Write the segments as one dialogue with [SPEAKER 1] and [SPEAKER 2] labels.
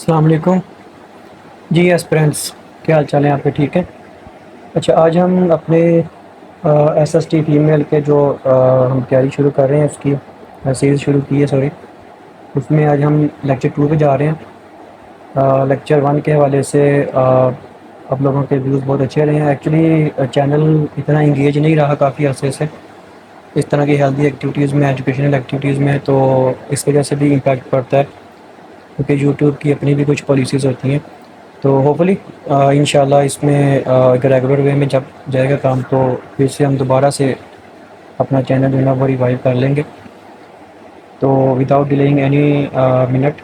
[SPEAKER 1] अस्सलाम वालेकुम जी एस्पिरेंट्स। क्या हाल चाल है आपके? ठीक है। अच्छा, आज हम अपने एसएसटी फीमेल के जो हम तैयारी शुरू कर रहे हैं उसकी सीरीज़ शुरू की है, सॉरी। उसमें आज हम लेक्चर 2 पे जा रहे हैं। लेक्चर 1 के हवाले से आप लोगों के व्यूज़ बहुत अच्छे रहे हैं। एक्चुअली चैनल इतना इंगेज नहीं रहा काफ़ी अरसे से इस तरह की हेल्दी एक्टिविटीज़ में, एजुकेशनल एक्टिविटीज़ में, तो इस वजह से भी इम्पैक्ट पड़ता है क्योंकि यूट्यूब की अपनी भी कुछ पॉलिसीज़ होती हैं। तो होपफुली इंशाल्लाह इसमें एक रेगुलर वे में जब जाएगा काम तो फिर से हम दोबारा से अपना चैनल जो है ना वो रिवाइव कर लेंगे। तो without delaying any minute,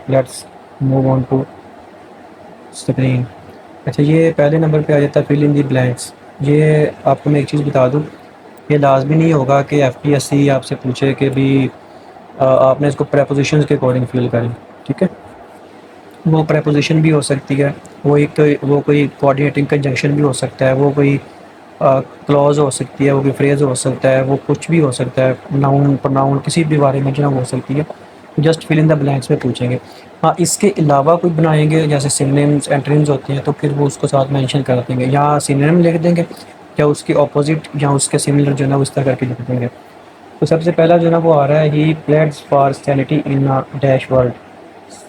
[SPEAKER 1] let's move on to screen. अच्छा, ये पहले नंबर पे आ जाता है फिल इन दी ब्लैंक्स। ये आपको मैं एक चीज़ बता दूँ, ये लाजमी नहीं होगा कि एफपीएससी आपसे पूछे कि भी आपने इसको प्रेपोजिशंस के अकॉर्डिंग फिल करें। ठीक है, वो प्रेपोजिशन भी हो सकती है, वो कोई कोऑर्डिनेटिंग कंजंक्शन भी हो सकता है, वो कोई क्लॉज हो सकती है, वो कोई फ्रेज हो सकता है, वो कुछ भी हो सकता है, नाउन प्रोनाउन किसी भी बारे में जो हो सकती है। Just fill in the blanks में पूछेंगे। हाँ, इसके अलावा कोई बनाएंगे जैसे सिनोनिम्स एंटोनिम्स होते हैं तो फिर वो उसको साथ मेंशन कर देंगे, या सिनोनिम लिख देंगे या उसके ऑपोजिट या उसके सिमिलर जो है ना उस तरह करके लिख देंगे। तो सबसे पहला जो है ना वो आ रहा है, he pleads for sanity in a dash world.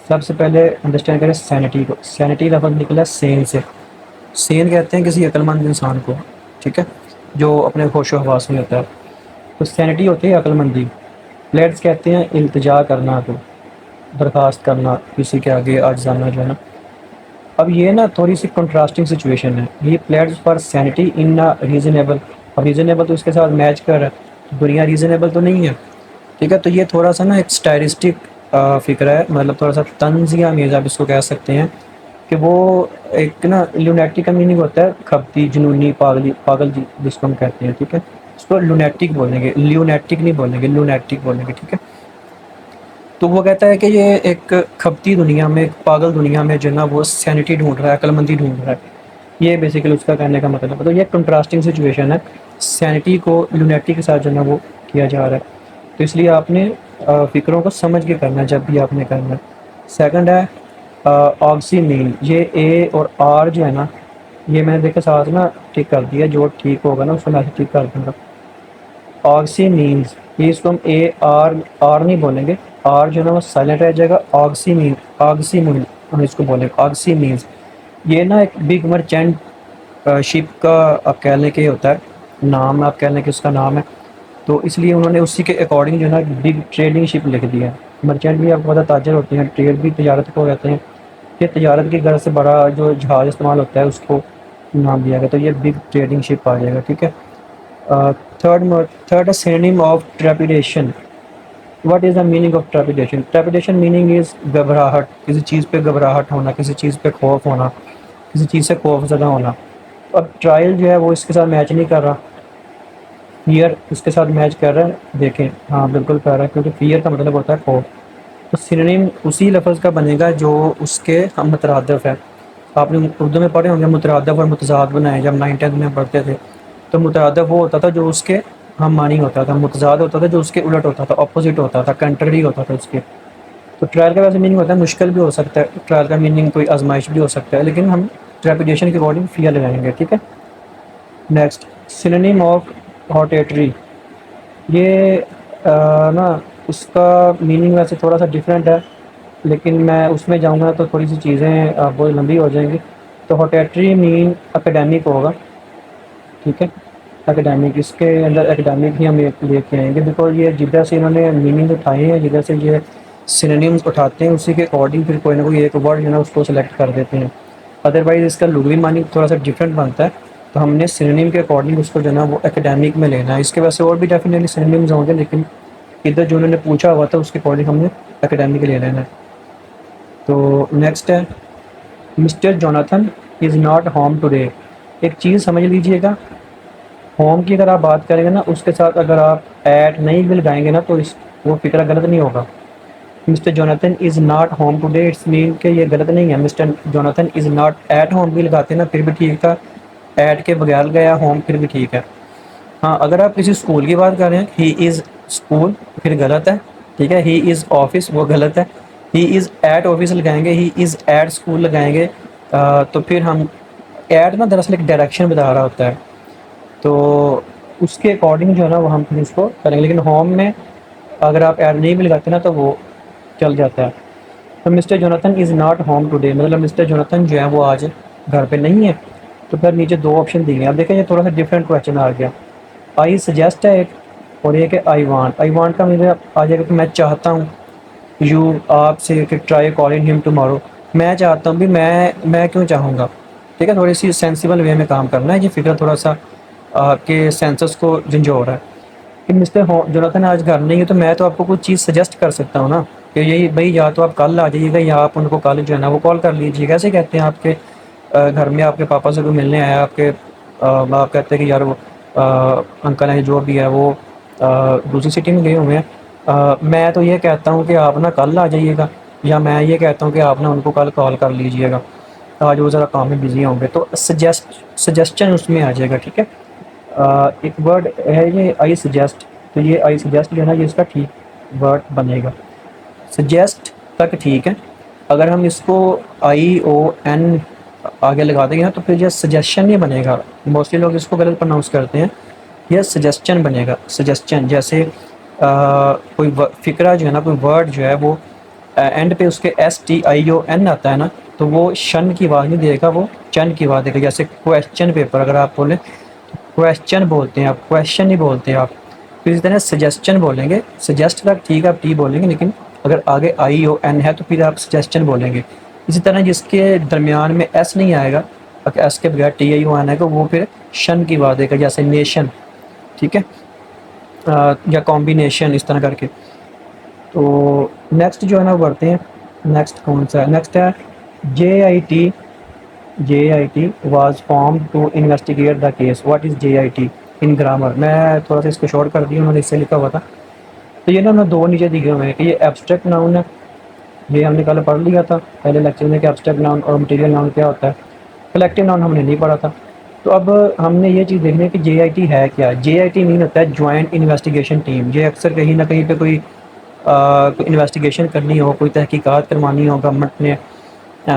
[SPEAKER 1] सबसे पहले अंडरस्टैंड करें सैनिटी को। सैनिटी लफ्ज़ निकला सेन से। सेन कहते हैं किसी अक्लमंद इंसान को, ठीक है, जो अपने होशो हवास में होता है। तो सैनिटी होती है अक्लमंदी। प्लेड्स कहते हैं इल्तिजा करना को, दरख्वास्त करना किसी के आगे आजाना जो है ना। अब ये ना थोड़ी सी कंट्रास्टिंग सिचुएशन है। ये pleads for sanity in a reasonable. अब रीजनेबल तो इसके साथ मैच कर रहा है, दुनिया रीजनेबल तो नहीं है। ठीक है, तो ये थोड़ा सा ना एक स्टाइलिस्टिक फ़िक्र है, मतलब थोड़ा सा तंज़ या मेज़ आप इसको कह सकते हैं कि वो एक ना लुनैटिक का मीनिंग होता है खपती, जुनूनी, पागली, पागल जिसको हम कहते हैं। ठीक है, इसको लुनैटिक बोलेंगे, ल्यूनैटिक नहीं बोलेंगे, लुनैटिक बोलेंगे। ठीक है, तो वो कहता है कि ये एक खपती दुनिया में, एक पागल दुनिया में जो है ना वो सैनिटी ढूंढ रहा है, अक्लमंदी ढूंढ रहा है। ये बेसिकली उसका कहने का मतलब है। तो ये कंट्रास्टिंग सिचुएशन है, सैनिटी को लुनैटिक के साथ जो है ना वो किया जा रहा है। तो इसलिए आपने फ़िक्रों को समझ के करना है जब भी आपने करना है। सेकंड है ऑक्सी मीन। ये ए और आर जो है ना, ये मैंने देखा साथ ना ठीक कर दिया, जो ठीक होगा ना उसको मैं ठीक कर दूँगा। ऑक्सी मीन्स, ये इसको हम ए आर आर नहीं बोलेंगे, आर जो है ना वो साइलेंट रह जाएगा। ऑक्सी मीन, ऑक्सी मीन हम इसको बोलेंगे। ऑक्सी मीन्स ये ना एक बिग मर्चेंट शिप का आप कह लें कि होता है नाम, आप कह लें कि उसका नाम है। तो इसलिए उन्होंने उसी के अकॉर्डिंग जो है ना बिग ट्रेडिंग शिप लिख दिया है। मर्चेंट भी आपको पता ताजर होते हैं, ट्रेड भी तजारत को कहते हैं। ये तजारत की गर्ज से बड़ा जो जहाज़ इस्तेमाल होता है उसको नाम दिया गया, तो ये बिग ट्रेडिंग शिप आ जाएगा। ठीक है। थर्ड थर्ड है synonym of trepidation. What is the meaning of trepidation? Trepidation meaning is घबराहट, किसी चीज़ पे घबराहट होना, किसी चीज़ पे खौफ होना, किसी चीज़ से खौफज़दा होना। अब ट्रायल जो है वो इसके साथ मैच नहीं कर रहा, फियर इसके साथ मैच कर रहा है। देखें, हाँ बिल्कुल कर रहा है, क्योंकि फियर का मतलब होता है खौफ। तो सिनोनिम उसी लफ्ज़ का बनेगा जो उसके हम मुतरादफ है। आपने उर्दू में पढ़े होंगे मुतरादफ और मुतज़ाद बनाए, जब 9th-10th में पढ़ते थे। तो मुतरादफ वो होता था जो उसके हम मानी होता था, मुतज़ाद होता था जो उसके उलट होता था, अपोजिट होता था, कंट्ररी होता था उसके। तो ट्रायल का वैसे मीनिंग होता है मुश्किल भी हो सकता है, ट्रायल का मीनिंग कोई आजमाइश भी हो सकता है, लेकिन हम ट्रेपिडेशन के अकॉर्डिंग फियर लगाएंगे। ठीक है। Next, synonym of hortatory. ये ना उसका मीनिंग वैसे थोड़ा सा डिफरेंट है, लेकिन मैं उसमें जाऊंगा तो थोड़ी सी चीज़ें बहुत लंबी हो जाएंगी। तो हॉटेटरी मीन एकेडमिक होगा। ठीक है, एकेडमिक, इसके अंदर एकेडमिक ही हम लेके आएंगे, बिकॉज ये जिधर से इन्होंने मीनिंग उठाए हैं, जिधर से ये सिनोनिम्स उठाते हैं उसी के अकॉर्डिंग फिर कोई ना कोई एक वर्ड जो है ना उसको सेलेक्ट कर देते हैं। अदरवाइज़ इसका लुग़वी मानी थोड़ा सा डिफरेंट बनता है। तो हमने सिनोनिम के अकॉर्डिंग उसको जो है ना वो एकेडमिक में लेना है। इसके वैसे और भी डेफिनेटली सिनोनिम्स होंगे, लेकिन इधर जो उन्होंने पूछा हुआ था उसके अकॉर्डिंग हमने एकेडमिक ले लेना है। तो नेक्स्ट है, mister Jonathan is not home today. एक चीज़ समझ लीजिएगा, होम की अगर आप बात करेंगे ना उसके साथ अगर आप एट नहीं भी लगाएंगे ना तो इस वो फिक्र गलत नहीं होगा। Mister Jonathan is not home today, it's mean कि ये गलत नहीं है। Mister Jonathan is not at home भी लगाते ना फिर भी ठीक था, एट के बगैर गया होम फिर भी ठीक है। हाँ, अगर आप किसी स्कूल की बात कर रहे हैं, ही इज़ स्कूल फिर गलत है। ठीक है, ही इज़ ऑफिस वो गलत है। ही इज़ एट ऑफिस लगाएंगे, ही इज़ एट स्कूल लगाएंगे, तो फिर हम एट ना दरअसल एक डायरेक्शन बता रहा होता है, तो उसके अकॉर्डिंग जो है ना वो हम फिर इसको करेंगे। लेकिन होम में अगर आप एड नहीं भी लगाते ना तो वो चल जाता है। तो mister Jonathan is not home today, मतलब मिस्टर जोनाथन जो है वो आज घर पे नहीं है। तो फिर नीचे दो ऑप्शन दिए हैं। अब देखें ये थोड़ा सा डिफरेंट क्वेश्चन आ गया। आई सजेस्ट है एक, और एक है आई वांट का मुझे आ जाएगा कि मैं चाहता हूँ, यू आपसे कि ट्राई कॉलिंग हिम टुमारो, मैं चाहता हूँ भी मैं क्यों चाहूँगा। ठीक है, थोड़ी सी सेंसिबल वे में काम करना है, ये फिक्र थोड़ा सा आपके सेंसस को झंझोड़ रहा है कि मिस्टर जोनाथन आज घर नहीं है, तो मैं तो आपको कुछ चीज़ सजेस्ट कर सकता हूँ ना कि यही भाई, या तो आप कल आ जाइएगा या आप उनको कल जो है ना वो कॉल कर लीजिएगा। ऐसे कहते हैं आपके घर में आपके पापा से कोई मिलने आया, आपके आप कहते हैं कि यार वो अंकल हैं जो भी है वो दूसरी सिटी में गए हुए हैं, मैं तो ये कहता हूँ कि आप ना कल आ जाइएगा, या मैं ये कहता हूँ कि आप ना उनको कल कॉल कर लीजिएगा, आज वो ज़रा काम में बिजी होंगे, तो सजेस्चन उसमें आ जाएगा। ठीक है, एक वर्ड है ये आई सजेस्ट, तो ये आई सजेस्ट जो है ना ये इसका ठीक वर्ड बनेगा। सजेस्ट तक ठीक है, अगर हम इसको आई ओ एन आगे लगा देंगे ना तो फिर ये सजेशन नहीं बनेगा, मोस्टली लोग इसको गलत प्रोनाउंस करते हैं, यह सजेस्चन बनेगा। सजेस्चन जैसे कोई फिक्रा जो है ना, कोई वर्ड जो है वो एंड पे उसके S T I O N आता है ना, तो वो शन की आवाज़ नहीं देगा, वो चन की आवाज़ देगा। जैसे क्वेश्चन पेपर अगर आप बोलें, क्वेश्चन बोलते हैं आप, क्वेश्चन नहीं बोलते आप। तो इसी तरह सजेस्चन बोलेंगे, सजेस्ट तक ठीक है आप टी बोलेंगे, लेकिन अगर आगे आई ओ एन है तो फिर आप सजेस्चन बोलेंगे। इसी तरह जिसके दरमियान में एस नहीं आएगा, अगर एस के बगैर टी आई ओ एन आएगा, वो फिर शन की बात देगा, जैसे नेशन। ठीक है, या कॉम्बिनेशन, इस तरह करके। तो नेक्स्ट जो है ना वो बढ़ते हैं। नेक्स्ट कौन सा है, नेक्स्ट है J I T was form to investigate the case, what is J I T in grammar. मैं थोड़ा सा इसको शॉर्ट कर दिया, उन्होंने इससे लिखा हुआ था। तो ये ना हमने दो नीचे दिए हुए हैं कि ये एब्स्ट्रैक्ट नाउन है, ये हमने कल पढ़ लिया था पहले लेक्चर में कि एब्स्ट्रैक्ट नाउन और मटेरियल नाउन क्या होता है। कलेक्टिव नाउन हमने नहीं पढ़ा था। तो अब हमने ये चीज़ देखनी है कि जे आई टी है क्या। जे आई टी मीन होता है जॉइंट इन्वेस्टिगेशन टीम। ये अक्सर कहीं ना कहीं पे कोई इन्वेस्टिगेशन करनी हो, कोई तहकीकात करवानी हो गवर्नमेंट ने,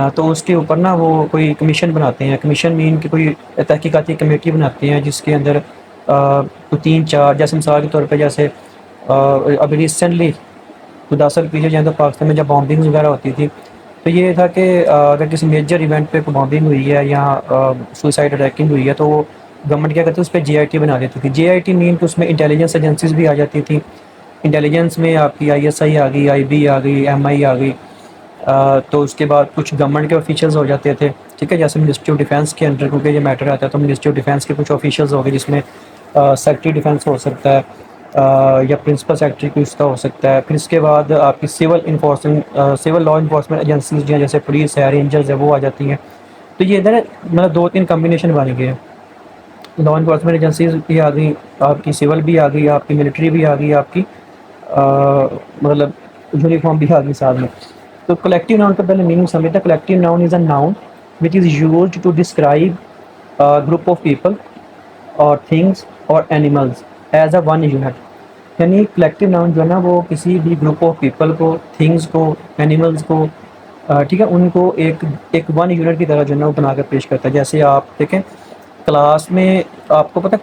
[SPEAKER 1] तो उसके ऊपर ना वो कोई कमीशन बनाते हैं। कमीशन मीन कि कोई तहकीकाती कमेटी बनाते हैं जिसके अंदर कोई तीन चार, जैसे मिसाल के तौर पे जैसे अभी रिसेंटली कुछ 10 साल पीछे जाए तो पाकिस्तान में जब बॉम्बिंग वगैरह होती थी, तो ये था कि अगर किसी मेजर इवेंट पे कोई बॉम्बिंग हुई है या सुसाइड अटैकिंग हुई है, तो वो गवर्नमेंट क्या करती है, उस पर जे आई टी बना देती थी। जे आई टी मीन कि उसमें इंटेलिजेंस एजेंसीज भी आ जाती थी। इंटेलिजेंस में आपकी आई एस आई आ गई, आई बी आ गई, एम आई आ गई। तो उसके बाद कुछ गवर्नमेंट के ऑफिशियल्स हो जाते थे। ठीक है, जैसे मिनिस्ट्री ऑफ डिफेंस के अंडर क्योंकि ये मैटर आता है, तो मिनिस्ट्री ऑफ डिफेंस के कुछ ऑफिशियल्स हो गए, जिसमें सेक्रेटरी डिफेंस हो सकता है, या प्रिंसिपल सेक्रेटरी कोई उसका हो सकता है। फिर इसके बाद आपकी सिविल लॉ इन्फोर्समेंट एजेंसीज जो हैं, जैसे पुलिस है, रेंजर्स है, वो आ जाती हैं। तो ये इधर मतलब दो तीन कम्बिनेशन बन गए हैं। लॉ इन्फोर्समेंट एजेंसीज भी आ गई, आपकी सिविल भी आ गई, आपकी मिलिट्री भी आ गई, आपकी मतलब यूनिफॉर्म भी आ गई साथ में। तो कलेक्टिव नाउन का पहले मीनिंग समझते हैं। Collective noun is a noun which is used to describe group of people और थिंग्स और animals as a one unit. यानी कलेक्टिव नाउन जो है ना वो किसी भी ग्रुप ऑफ पीपल को, थिंग्स को, एनिमल्स को, ठीक है, उनको एक एक वन यूनिट की तरह जो है ना वो बनाकर पेश करता है। जैसे आप देखें क्लास में, आपको पता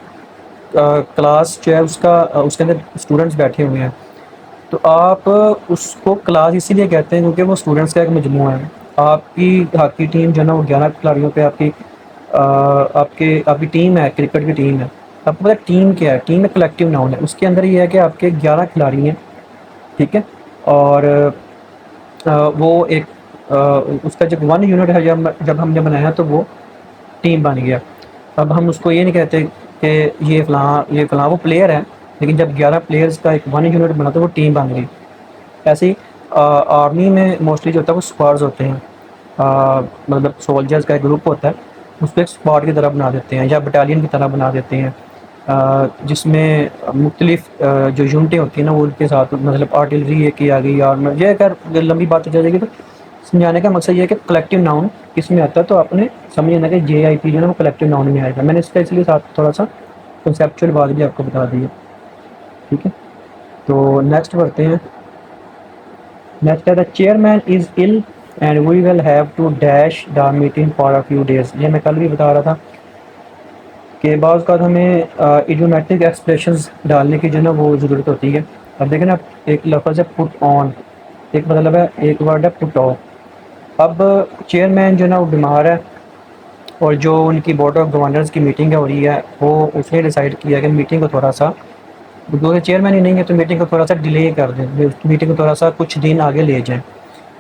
[SPEAKER 1] क्लास जो है उसका उसके अंदर स्टूडेंट्स बैठे हुए हैं, तो आप उसको क्लास इसीलिए कहते हैं क्योंकि वो स्टूडेंट्स का एक मजमूआ है। आपकी हॉकी टीम जो है ना वो 11 खिलाड़ियों पे आपकी टीम है, क्रिकेट की टीम है। आपको पता है टीम क्या है, टीम एक कलेक्टिव नाउन है। उसके अंदर ये है कि आपके 11 खिलाड़ी हैं, ठीक है, और वो एक उसका जब वन यूनिट है, जब हमने बनाया तो वो टीम बन गया। अब हम उसको ये नहीं कहते कि ये फ़लाँ वो प्लेयर है, लेकिन जब 11 प्लेयर्स का एक वन यूनिट बना तो वो टीम बन गई। ऐसे ही आर्मी में मोस्टली जो होता है वो स्क्वाड्स होते हैं। मतलब सोल्जर्स का एक ग्रुप होता है, उसको एक स्क्वाड की तरह बना देते हैं या बटालियन की तरह बना देते हैं, जिसमें मुख्तलिफ जो यूनिटें होती हैं ना वो उनके साथ, मतलब आर्टिलरी एक ही आ गई, आर्मर। ये अगर लंबी बात हो जाएगी तो समझाने का मकसद ये है कि कलेक्टिव नाउन किस में आता है, तो आपने समझ लेना कि जे आई टी जो है ना वो कलेक्टिव नाउन में आएगा। मैंने इसका इसलिए साथ थोड़ा सा कंसेप्चुअल बात भी आपको बता दी है। ठीक है, तो नेक्स्ट बढ़ते हैं। नेक्स्ट है the chairman is ill and we will have to dash the meeting for a few days. ये मैं कल भी बता रहा था कि बाज़ का हमें इडियोमेट्रिक एक्सप्रेशंस डालने की जो ना वो ज़रूरत होती है। अब देखें ना, एक लफ्ज़ है पुट ऑन, एक मतलब है, एक वर्ड है पुट ऑफ। अब चेयरमैन जो ना वो बीमार है और जो उनकी बोर्ड ऑफ गवर्नर्स की मीटिंग हो रही है वो उसने डिसाइड किया कि मीटिंग को थोड़ा सा, दो चेयरमैन ही नहीं है तो मीटिंग को थोड़ा सा डिले कर दें, मीटिंग को थोड़ा सा कुछ दिन आगे ले जाएं।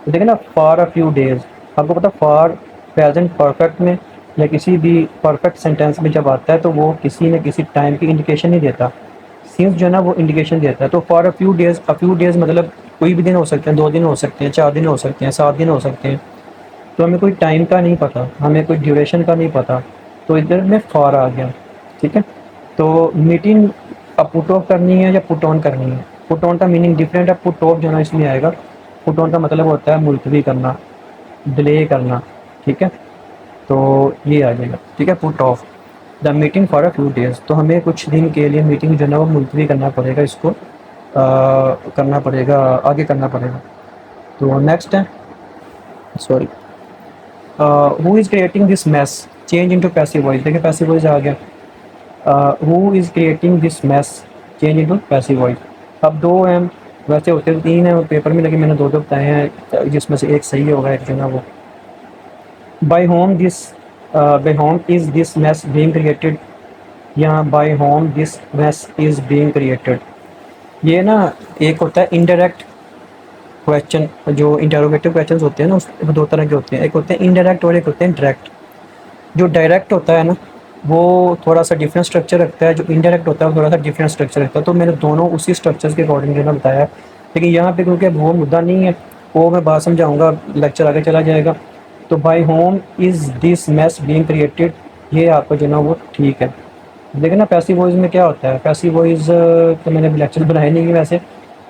[SPEAKER 1] तो देखें ना, फॉर अ फ्यू डेज, आपको पता फॉर प्रेजेंट परफेक्ट में या किसी भी परफेक्ट सेंटेंस में जब आता है तो वो किसी न किसी टाइम की इंडिकेशन नहीं देता, सिंस जो है ना वो इंडिकेशन देता है। तो फॉर अ फ्यू डेज मतलब कोई भी दिन हो सकते हैं, 2 दिन हो सकते हैं, 4 दिन हो सकते हैं, 7 दिन हो सकते हैं। तो हमें कोई टाइम का नहीं पता, हमें कोई ड्यूरेशन का नहीं पता, तो इधर में फॉर आ गया। ठीक है, तो मीटिंग अब पुट ऑफ करनी है या पुट ऑन करनी है। पुट ऑन का मीनिंग डिफरेंट है, पुट ऑफ जो है इसमें आएगा। पुट ऑन का मतलब होता है मुलतवी करना, डिले करना। ठीक है, तो ये आ जाएगा। ठीक है, put off the meeting for a few days, तो हमें कुछ दिन के लिए मीटिंग जो है ना वो मुलतवी करना पड़ेगा, इसको करना पड़ेगा, आगे करना पड़ेगा। तो नेक्स्ट है, sorry, who is creating this mess, change into passive voice. देखिए पैसिव वॉइस आ गया। Who is creating this mess, change into passive voice. अब दो हैं, वैसे होते तो तीन हैं पेपर में, लेकिन मैंने दो दो बताए हैं जिसमें से एक सही होगा, एक जो है ना वो। By whom this, by whom is this mess being created, या by whom this mess is being created. ये ना एक होता है इनडायरेक्ट क्वेश्चन, जो इंटरोगेटिव क्वेश्चन होते हैं ना, उस दो तरह के होते हैं, एक होते हैं इनडायरेक्ट और एक होते हैं डायरेक्ट। जो डायरेक्ट होता है ना वो थोड़ा सा डिफरेंट स्ट्रक्चर रखता है, जो इनडायरेक्ट होता है वो थोड़ा सा डिफरेंट स्ट्रक्चर रखता है। तो मैंने दोनों उसी स्ट्रक्चर के अकॉर्डिंग जो है बताया है, लेकिन यहाँ पे क्योंकि वो मुद्दा नहीं है, वो मैं बात समझाऊंगा, लेक्चर आगे चला जाएगा। तो by whom is this mess being created, ये आपका जो ना वो ठीक है। लेकिन ना पैसिव वॉइस में क्या होता है, पैसिव वॉइस तो मैंने लेक्चर बनाया नहीं है, वैसे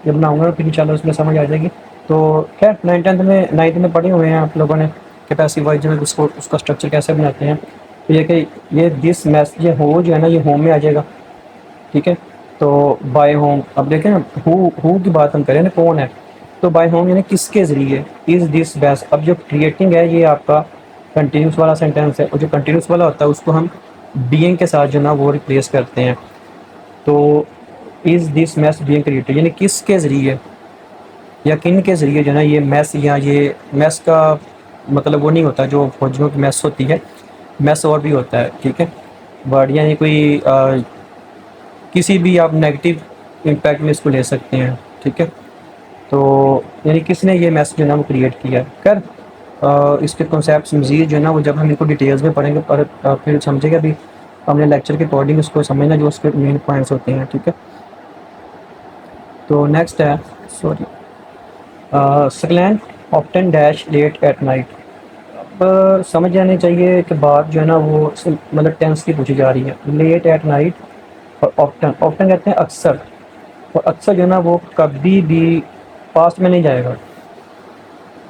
[SPEAKER 1] जब बनाऊंगा फिर इंशाल्लाह उसमें समझ आ जाएगी। तो खैर नाइन्थ में पढ़े हुए हैं आप लोगों ने कि पैसिव वॉइस जो है उसको, उसका स्ट्रक्चर कैसे बनाते हैं। तो ये कि ये दिस मैस, ये हो जो है ना ये होम में आ जाएगा। ठीक है, तो बाय होम, अब देखें ना हु की बात हम करें ना, कौन है, तो बाय होम यानी किसके ज़रिए, इज़ दिस बेस्ट। अब जो क्रिएटिंग है ये आपका कंटिन्यूस वाला सेंटेंस है, और जो कंटिन्यूस वाला होता है उसको हम बीइंग के साथ जो ना वो रिप्लेस करते हैं। तो is this mess being created यानी किसके ज़रिए या किन के ज़रिए जो है ना ये मैस, या ये मैस का मतलब वो नहीं होता जो फौजियों की मैस होती है, मैस और भी होता है। ठीक है, वर्ड यानी कोई किसी भी आप नेगेटिव इम्पैक्ट में इसको ले सकते हैं। ठीक है, तो यानी किसने ये मैसेज जो है ना वो क्रिएट किया है। कर इसके कॉन्सेप्ट मज़ीद जो है ना वो जब हम इनको डिटेल्स में पढ़ेंगे पर फिर समझेंगे। अभी हमने लेक्चर के अकॉर्डिंग उसको समझना जो उसके मेन पॉइंट्स होते हैं। ठीक है, तो नेक्स्ट है, sorry, Saqlain often dash late at night. अब समझ जाने चाहिए कि बात जो है ना वो मतलब टेंस की पूछी जा रही है, लेट एट नाइट और ऑप्टन। ऑप्टन कहते हैं अक्सर, और अक्सर जो है ना वो कभी भी पास्ट में नहीं जाएगा।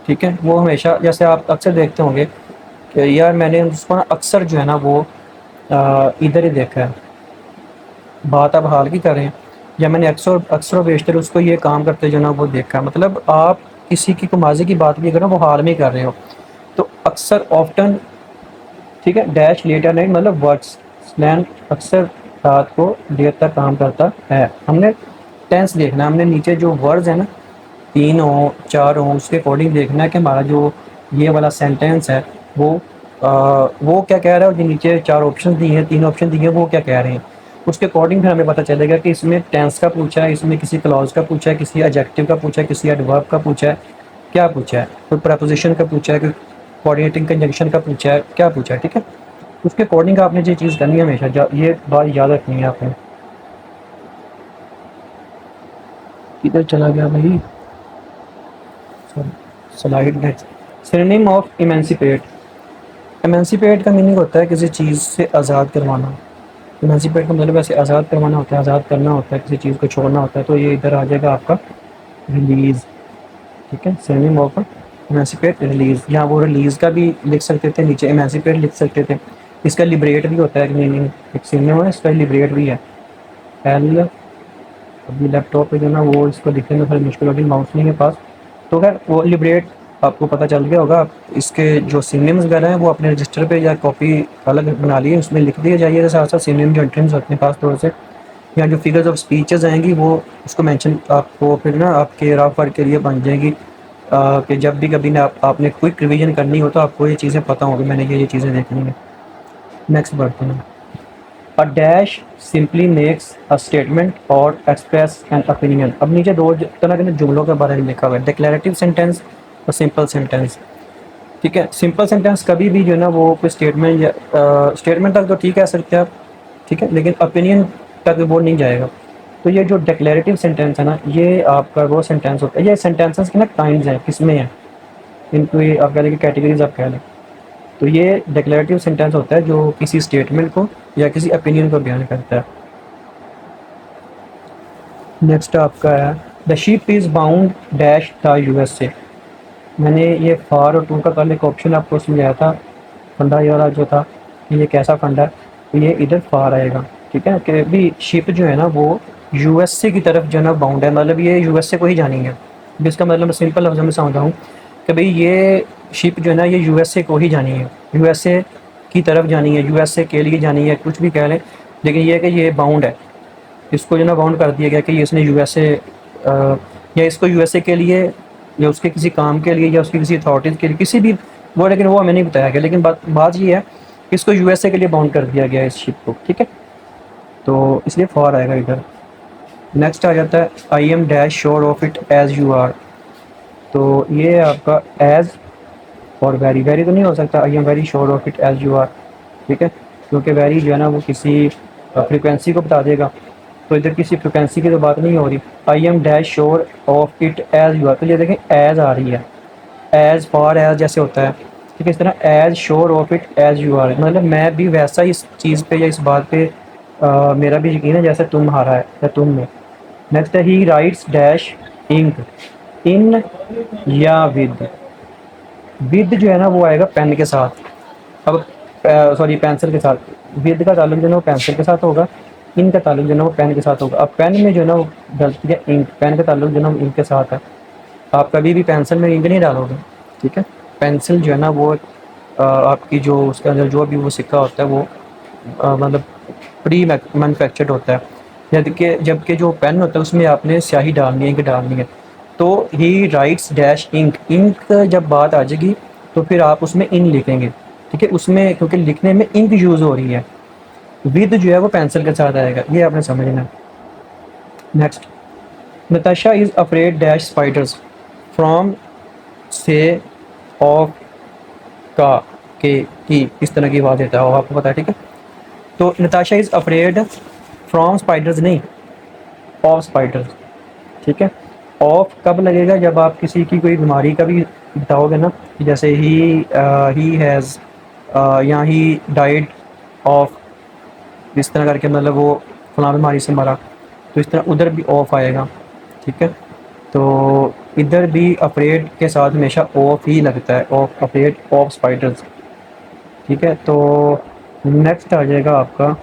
[SPEAKER 1] ठीक है, वो हमेशा, जैसे आप अक्सर देखते होंगे कि यार मैंने उसको ना अक्सर जो है ना वो इधर ही देखा है, बात आप हाल की कर रहे हैं, या मैंने अक्सर अक्सर बेशतर उसको ये काम करते जो है ना वो देखा है। मतलब आप किसी की को माजी की बात भी करो वो हाल में ही कर रहे हो। तो अक्सर ऑफ्टन, ठीक है, डैश लेटर नाइट मतलब वर्ड्स स्लैंग अक्सर रात को देर तक काम करता है। हमने टेंस देखना है, हमने नीचे जो वर्ड्स है ना 3 हो 4 हो उसके अकॉर्डिंग देखना है कि हमारा जो ये वाला सेंटेंस है वो वो क्या कह रहा है, और जो नीचे 4 ऑप्शन दिए हैं, 3 ऑप्शन दिए हैं, वो क्या कह रहे हैं। उसके अकॉर्डिंग फिर हमें पता चलेगा कि इसमें टेंस का पूछा है, इसमें किसी क्लॉज का पूछा है, किसी एडजेक्टिव का पूछा है, किसी एडवर्ब का पूछा है, क्या पूछा है, कोई प्रपोजिशन का पूछा है, कोई कोऑर्डिनेटिंग कंजंक्शन का पूछा है, क्या पूछा है। ठीक है, उसके अकॉर्डिंग आपने ये चीज़ करनी है हमेशा, ये बात याद रखनी है आपने। किधर चला गया भाई, slide next. Synonym of emancipate. Emancipate का मीनिंग होता है किसी चीज़ से आज़ाद करवाना। इमेंसिपेट का मतलब ऐसे आज़ाद करवाना होता है, आज़ाद करना होता है, किसी चीज़ को छोड़ना होता है। तो ये इधर आ जाएगा आपका रिलीज़। ठीक है, सिनोनिम ऑफ इमेंसिपेट रिलीज़, यहाँ वो रिलीज़ का भी लिख सकते थे, नीचे इमेंसिपेट लिख सकते थे। इसका लिबरेट भी होता है मीनिंग, एक सिनोनिम है इसका, लिबरेट भी है। एल, अभी लैपटॉप पे जो ना वो इसको लिखने में थोड़ी मुश्किल होगी, माउस नहीं है पास। तो खैर वो लिबरेट आपको पता चल गया होगा। आप इसके जो सिनोनिम्स वगैरह हैं वो अपने रजिस्टर पे या कॉपी अलग बना लिए, उसमें लिख दिए जाइए साथ साथ सिनोनिम जो एंट्रीज होते हैं खास तौर से, या जो फिगर्स ऑफ स्पीचेस आएंगी वो उसको मेंशन आपको फिर ना आपके रफ वर्क के लिए बन जाएगी, कि जब भी कभी ना आपने क्विक रिवीजन करनी हो तो आपको ये चीज़ें पता होगी, मैंने ये चीज़ें देखनी है। नेक्स्ट बढ़ते हैं। A dash simply makes a statement और एक्सप्रेस एन ओपिनियन। अब नीचे दो तरह के जुमलों के बारे में लिखा हुआ है, डिक्लेरेटिव सेंटेंस और सिंपल सेंटेंस। ठीक है, सिंपल सेंटेंस कभी भी जो है ना वो कोई स्टेटमेंट या स्टेटमेंट तक तो ठीक है सकते हैं आप, ठीक है, लेकिन ओपिनियन तक वो नहीं जाएगा। तो ये जो डिक्लेरेटिव सेंटेंस है ना, ये आपका वो सेंटेंस होता है, ये सेंटेंसेस के ना काइंड्स हैं, किसमें हैं, इनको ये आप कह लें कि कैटेगरीज आप कह लें। तो ये डिक्लेरेटिव सेंटेंस होता है जो किसी स्टेटमेंट को या किसी ओपिनियन को बयान करता है। नेक्स्ट आपका है the ship is bound dash the USA. मैंने ये फार और टू का कल एक ऑप्शन आपको समझाया था, फंडा ये वाला जो था कि ये कैसा फंडा है, तो ये इधर फार आएगा। ठीक है, कि भी शिप जो है ना वो यूएसए की तरफ जो है ना बाउंड है, मतलब ये यूएसए को ही जानी है। जिसका मतलब मैं सिंपल लफ्ज़ों में समझाऊँ कि भाई ये शिप जो है ना ये यूएसए को ही जानी है, यूएसए की तरफ जानी है, यूएसए के लिए जानी है, कुछ भी कह लें, लेकिन ये है कि ये बाउंड है, इसको जो ना बाउंड कर दिया गया कि ये इसने यूएसए या इसको यूएसए के लिए या उसके किसी काम के लिए या उसकी किसी अथॉरिटीज़ के लिए किसी भी वो, लेकिन वो हमें नहीं बताया गया, लेकिन बात ये है कि इसको यूएसए के लिए बाउंड कर दिया गया है इस शिप को। ठीक है, तो इसलिए फॉर आएगा इधर। नेक्स्ट आ जाता है I am dash sure of it as you are. तो ये आपका एज और वेरी, वेरी तो नहीं हो सकता, I am very sure of it as you are. ठीक है, क्योंकि वेरी जो है ना वो किसी फ्रिक्वेंसी को बता देगा, तो इधर किसी फ्रिक्वेंसी की तो बात नहीं हो रही। I am dash sure of it as you are, तो ये देखें एज आ रही है, एज फॉर एज जैसे होता है। ठीक है, इस तरह as sure of it as you are, मतलब मैं भी वैसा ही इस चीज़ पे या इस बात पे मेरा भी यकीन है जैसे तुम्हारा है या तुम में। नेक्स्ट है ही राइट्स डैश इंक इन या विद जो है ना वो आएगा पेन के साथ। अब सॉरी पेंसिल के साथ, विद का ताल्लुक जो है ना वो पेंसिल के साथ होगा, इन का ताल्लुक जो है ना वो पेन के साथ होगा। अब पेन में जो है ना वो डलती है इंक, पेन का ताल्लुक जो है ना वो इंक के साथ है। आप कभी भी पेंसिल में इंक नहीं डालोगे। ठीक है, पेंसिल जो है ना वो आपकी जो उसके अंदर जो भी वो सिक्का होता है वो मतलब प्री मैन्युफैक्चर्ड होता है, जबकि जो पेन होता है उसमें आपने स्याही डालनी है, इंक डालनी है। तो he writes dash ink, ink जब बात आ जाएगी तो फिर आप उसमें इन लिखेंगे। ठीक है, उसमें क्योंकि लिखने में इंक यूज़ हो रही है, विद जो है वो पेंसिल के साथ आएगा, ये आपने समझना है। Next, Natasha is afraid dash spiders from से ऑफ का के की, इस तरह की आवाज़ देता है आपको पता है। ठीक है, तो Natasha is afraid from spiders नहीं, ऑफ स्पाइडर्स। ठीक है, ऑफ कब लगेगा, जब आप किसी की कोई बीमारी का भी बताओगे ना, जैसे ही हैज़ या ही डाइड ऑफ, इस तरह करके मतलब वो फलां बीमारी से मरा, तो इस तरह उधर भी ऑफ आएगा। ठीक है, तो इधर भी अफ्रेड के साथ हमेशा ऑफ ही लगता है, ऑफ अफ्रेड ऑफ स्पाइडर्स। ठीक है, तो नेक्स्ट आ जाएगा आपका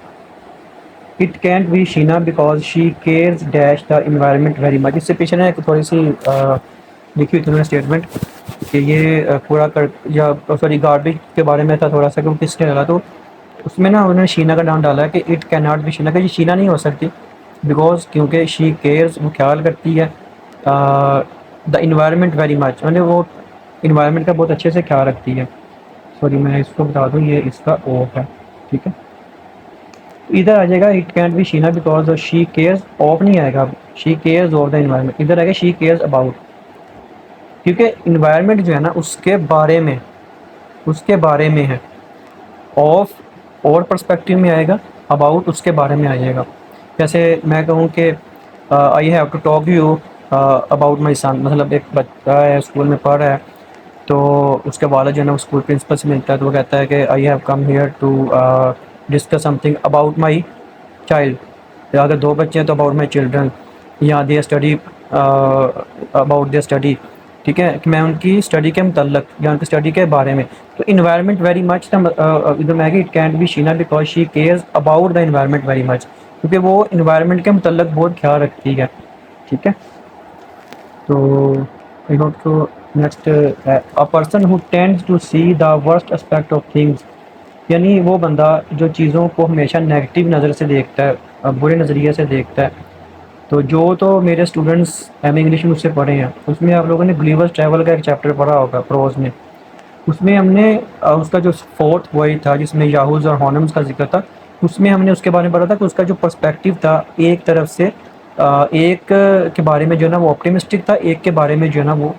[SPEAKER 1] it cantt B Sheena because she cares dash the environment very much. इससे पीछे ना एक थोड़ी सी लिखी हुई थी उन्होंने स्टेटमेंट कि ये कूड़ा कर या सॉरी गार्बेज के बारे में था थोड़ा सा, क्योंकि किसने डाला, तो उसमें ना उन्होंने शीना का नाम डाला है कि it can not be Sheena, कि ये शीना नहीं हो सकती बिकॉज क्योंकि शी केयर्स वो ख्याल करती है द इन्वायरमेंट वेरी मच, मतलब वो इन्वायरमेंट का बहुत अच्छे से ख्याल रखती है। सॉरी मैं इसको बता दूँ ये इसका ऑफ है। ठीक है, इधर आ जाएगा it cantt B Sheena because she cares of नहीं आएगा, she cares of the environment, इधर आएगा शी केयर्स अबाउट, क्योंकि इन्वायरमेंट जो है ना उसके बारे में है। ऑफ और पर्सपेक्टिव में आएगा, अबाउट उसके बारे में आ जाएगा। जैसे मैं कहूँ कि I have to talk you about my son, मतलब एक बच्चा है स्कूल में पढ़ रहा है, तो उसके वालिद जो है ना स्कूल प्रिंसिपल से मिलता है, तो वो कहता है कि I have come here to discuss something about my child, या अगर दो बच्चे हैं तो अबाउट माई चिल्ड्रन, या they study about their study. ठीक है, कि मैं उनकी स्टडी के मतलब या उनकी स्टडी के बारे में। तो इन्वायरमेंट वेरी मच इधर मैं it cantt B Sheena because she cares about the environment very much, क्योंकि वो इन्वायरमेंट के मतलब बहुत ख्याल रखती है। ठीक है, तो आई होप तो next, a person who tends to see the worst aspect of things, यानी वो बंदा जो चीज़ों को हमेशा नेगेटिव नज़र से देखता है, बुरे नज़रिए से देखता है। तो जो तो मेरे स्टूडेंट्स एम इंग्लिश में मुझसे पढ़े हैं, उसमें आप लोगों ने ग्लीवर्स ट्रैवल का एक चैप्टर पढ़ा होगा प्रोज में। उसमें हमने उसका जो फोर्थ वही था जिसमें याहूज़ और हॉर्नम्स का जिक्र था, उसमें हमने उसके बारे में पढ़ा था कि उसका जो पर्सपेक्टिव था, एक तरफ से एक के बारे में जो है ना वो ऑप्टिमिस्टिक था, एक के बारे में जो है ना वो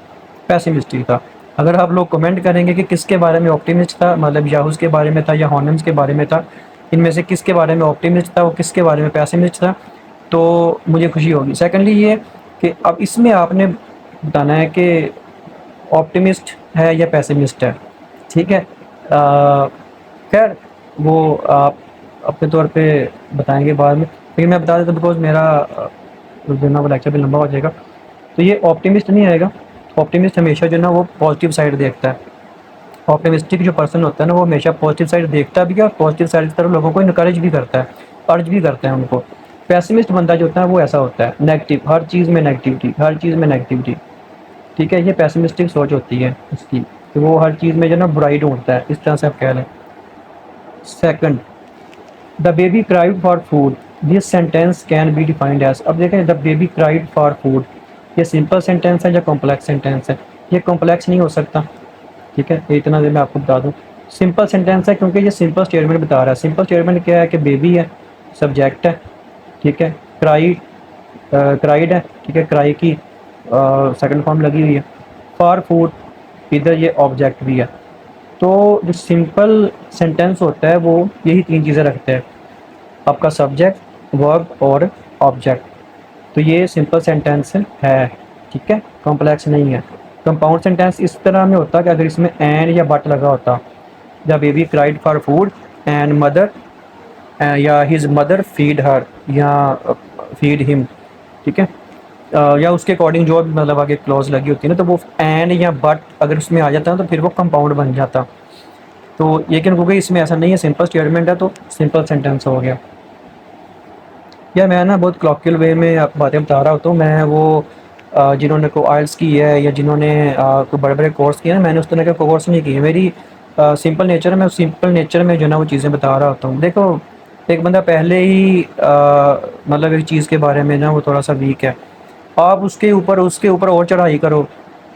[SPEAKER 1] पैसिमिस्टिक था। अगर आप लोग कमेंट करेंगे कि किसके बारे में ऑप्टिमिस्ट था, मतलब याहूज़ के बारे में था या हॉर्नम्स के बारे में था, इनमें से किसके बारे में ऑप्टिमिस्ट था और किसके बारे में पैसिमिस्ट था, तो मुझे खुशी होगी। सेकेंडली ये कि अब इसमें आपने बताना है कि ऑप्टिमिस्ट है या पैसिमिस्ट है, ठीक है। खैर वो आप अपने तौर पे बताएंगे बाद में, लेकिन मैं बता देता बिकॉज मेरा जो है ना वो लेक्चर भी लंबा हो जाएगा। तो ये ऑप्टिमिस्ट नहीं आएगा। ऑप्टिमिस्ट हमेशा जो है ना वो पॉजिटिव साइड देखता है। ऑप्टिमिस्टिक जो पर्सन होता है ना वो हमेशा पॉजिटिव साइड देखता भी है और पॉजिटिव साइड की तरफ लोगों को इनकरेज भी करता है, अर्ज भी करता है उनको। पैसिमिस्ट बंदा जो होता है वो ऐसा होता है, नेगेटिव, हर चीज़ में नेगेटिविटी, हर चीज़ में नेगेटिविटी, ठीक है। ये पैसिमिस्टिक सोच होती है उसकी, कि वो हर चीज़ में जो ना बुराई ढूंढता है, इस तरह से आप कह लें। Second, the baby cried for food, this sentence can be defined as. अब देखें, the baby cried for food, ये सिंपल सेंटेंस है या कॉम्प्लेक्स सेंटेंस है? ये कॉम्प्लेक्स नहीं हो सकता, ठीक है, इतना देर मैं आपको बता दूं। सिंपल सेंटेंस है क्योंकि ये सिंपल स्टेटमेंट बता रहा है। सिंपल स्टेटमेंट क्या है कि बेबी है, सब्जेक्ट है, ठीक है, क्राइड, क्राइड है, ठीक है, क्राई की सेकंड फॉर्म लगी हुई है, फॉर फूड, इधर ये ऑब्जेक्ट भी है। तो जो सिंपल सेंटेंस होता है वो यही तीन चीज़ें रखते हैं, आपका सब्जेक्ट, वर्ब और ऑब्जेक्ट। तो ये सिंपल सेंटेंस है, ठीक है, कॉम्प्लेक्स नहीं है। कंपाउंड सेंटेंस इस तरह में होता है कि अगर इसमें एंड या बट लगा होता, the baby cried for food and mother, या हिज मदर फीड हर, या फीड हिम, ठीक है। या उसके अकॉर्डिंग जो भी मतलब आगे क्लॉज लगी होती है ना, तो वो एंड या बट अगर उसमें आ जाता है तो फिर वो कंपाउंड बन जाता। तो लेकिन क्योंकि इसमें ऐसा नहीं है, सिंपल स्टेटमेंट है, तो सिंपल सेंटेंस हो गया। या मैं ना बहुत क्लॉकियल वे में आप बातें बता रहा होता हूँ। मैं वो जिन्होंने को आइल्स की है या जिन्होंने कोई बड़े बड़े कोर्स किए हैं, मैंने उस तरह के कोर्स नहीं किए। मेरी सिंपल नेचर है, मैं सिंपल नेचर में जो है ना वो चीज़ें बता रहा होता हूँ। देखो, एक बंदा पहले ही मतलब एक चीज़ के बारे में ना वो थोड़ा सा वीक है, आप उसके ऊपर और चढ़ाई करो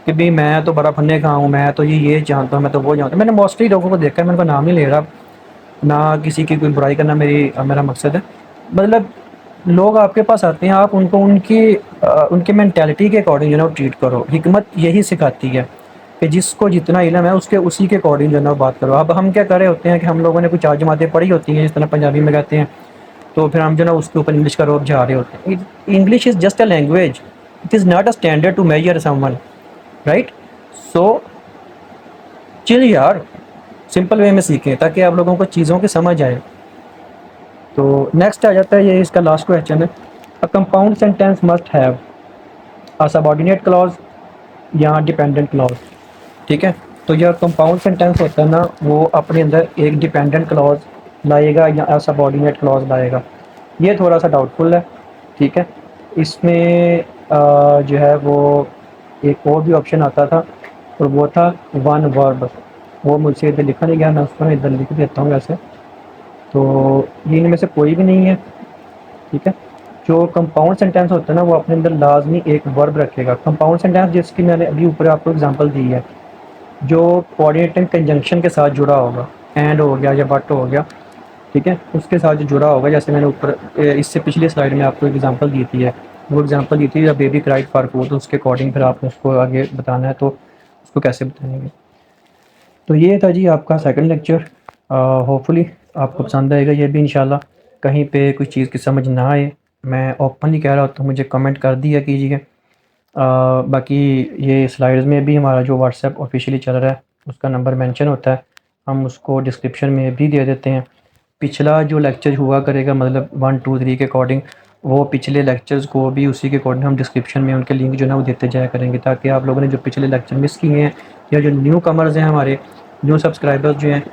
[SPEAKER 1] कि भाई मैं तो बड़ा फन्ने खा हूँ, मैं तो ये जानता हूँ, मैं तो वो जानता हूँ। मैंने मोस्टली लोगों को देखा है, मैं उनका नाम नहीं ले रहा, ना किसी की कोई बुराई करना मेरा मकसद है। मतलब लोग आपके पास आते हैं, आप उनको उनकी मेंटालिटी के अकॉर्डिंग जो है ना वो ट्रीट करो। हिकमत यही सिखाती है कि जिसको जितना इल्म है उसके उसी के अकॉर्डिंग जो है ना बात करो। अब हम क्या कर रहे होते हैं कि हम लोगों ने कुछ चार जमातें पढ़ी होती हैं, जिस तरह पंजाबी में कहते हैं, तो फिर हम जो ना उसके ऊपर इंग्लिश का रोप झा रहे होते हैं। English is just a language, it is not a standard to measure someone, right? So chill यार, सिंपल वे में सीखें ताकि आप लोगों को चीज़ों की समझ आए। तो नेक्स्ट आ जाता है, ये इसका लास्ट क्वेश्चन है, a compound sentence must have a subordinate clause या डिपेंडेंट क्लॉज, ठीक है। तो यह कंपाउंड सेंटेंस होता है ना, वो अपने अंदर एक डिपेंडेंट क्लॉज लाएगा या सबऑर्डिनेट क्लॉज लाएगा। ये थोड़ा सा डाउटफुल है, ठीक है। इसमें जो है वो एक और भी ऑप्शन आता था और वो था वन वर्ब। वो मुझसे इधर लिखा नहीं गया, मैं उसको इधर लिख देता हूँ वैसे। तो ये इनमें से कोई भी नहीं है, ठीक है। जो कंपाउंड सेंटेंस होता है ना वो अपने अंदर लाजमी एक वर्ब रखेगा। कंपाउंड सेंटेंस जिसकी मैंने अभी ऊपर आपको एग्जांपल दी है, जो कोऑर्डिनेटिंग कंजंक्शन के साथ जुड़ा होगा, एंड हो गया या बट हो गया, ठीक है, उसके साथ जो जुड़ा होगा। जैसे मैंने ऊपर इससे पिछली स्लाइड में आपको एग्जांपल दी थी है, वो एग्जांपल दी थी बेबी क्राइड फॉर फूड, तो उसके अकॉर्डिंग फिर आपने उसको आगे बताना है, तो उसको कैसे बताएंगे। तो ये था जी आपका सेकंड लेक्चर। होपफुली आपको पसंद आएगा ये भी इंशाल्लाह। कहीं पे कोई चीज़ की समझ ना आए, मैं ओपनली कह रहा हूँ, तो मुझे कमेंट कर दिया कीजिए। बाकी ये स्लाइड्स में भी हमारा जो व्हाट्सएप ऑफिशियली चल रहा है उसका नंबर मेंशन होता है, हम उसको डिस्क्रिप्शन में भी दे देते हैं। पिछला जो लेक्चर हुआ करेगा मतलब 1 2 3 के अकॉर्डिंग, वो पिछले लेक्चर्स को भी उसी के अकॉर्डिंग हम डिस्क्रिप्शन में उनके लिंक जो है ना वो देते जाया करेंगे, ताकि आप लोगों ने जो पिछले लेक्चर मिस किए हैं या जो न्यू कमर्स हैं, हमारे न्यू सब्सक्राइबर्स जो हैं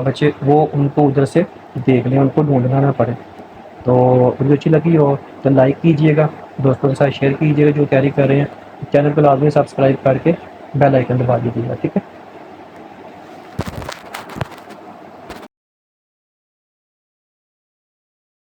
[SPEAKER 1] बच्चे, वो उनको उधर से देख लें, उनको ढूंढना ना पड़े। तो वीडियो अच्छी लगी हो तो लाइक कीजिएगा, दोस्तों के साथ शेयर कीजिएगा जो कैरी कर रहे हैं। चैनल को लाजमी सब्सक्राइब करके बेल आइकन दबा दीजिएगा, ठीक है।